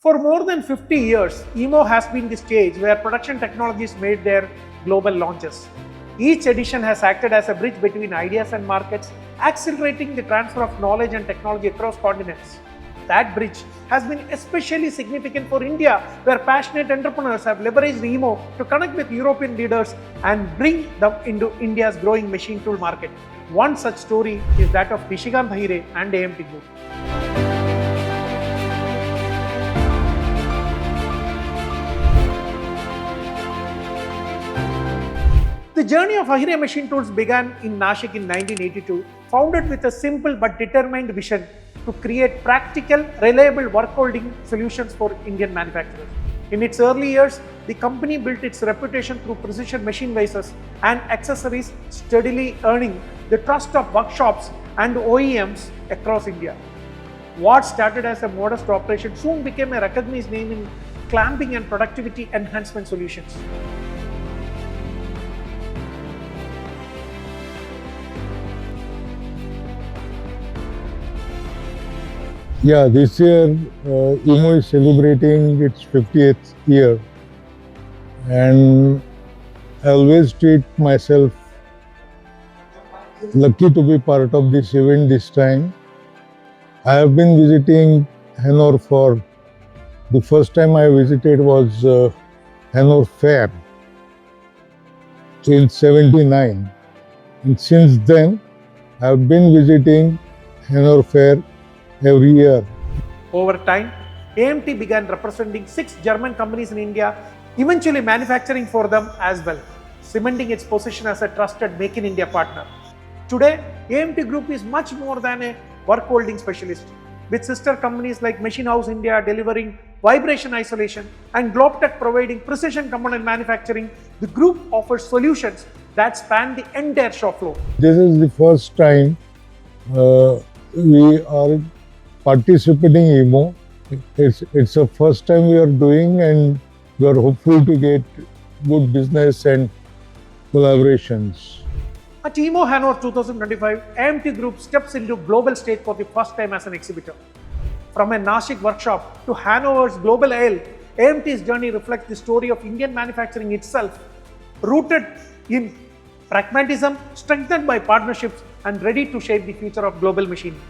For more than 50 years, EMO has been the stage where production technologies made their global launches. Each edition has acted as a bridge between ideas and markets, accelerating the transfer of knowledge and technology across continents. That bridge has been especially significant for India, where passionate entrepreneurs have leveraged EMO to connect with European leaders and bring them into India's growing machine tool market. One such story is that of Nishikant Ahire and AMT Group. The journey of Ahire Machine Tools began in Nashik in 1982, founded with a simple but determined vision to create practical, reliable workholding solutions for Indian manufacturers. In its early years, the company built its reputation through precision machine vises and accessories, steadily earning the trust of workshops and OEMs across India. What started as a modest operation soon became a recognized name in clamping and productivity enhancement solutions. Yeah, this year EMO is celebrating its 50th year, and I always treat myself lucky to be part of this event this time. I have been visiting Hanover for the first time I visited was Hanover Fair in '79, and since then I have been visiting Hanover Fair every year. Over time, AMT began representing 6 German companies in India, eventually manufacturing for them as well, cementing its position as a trusted Make in India partner. Today, AMT Group is much more than a workholding specialist, with sister companies like Machine House India delivering vibration isolation and Globetech providing precision component manufacturing. The group offers solutions that span the entire shop floor. This is the first time we are participating in EMO. It's the first time we are doing, and we are hopeful to get good business and collaborations. At EMO Hanover 2025, AMT Group steps into global stage for the first time as an exhibitor. From a Nashik workshop to Hanover's global ale, AMT's journey reflects the story of Indian manufacturing itself, rooted in pragmatism, strengthened by partnerships, and ready to shape the future of global machining.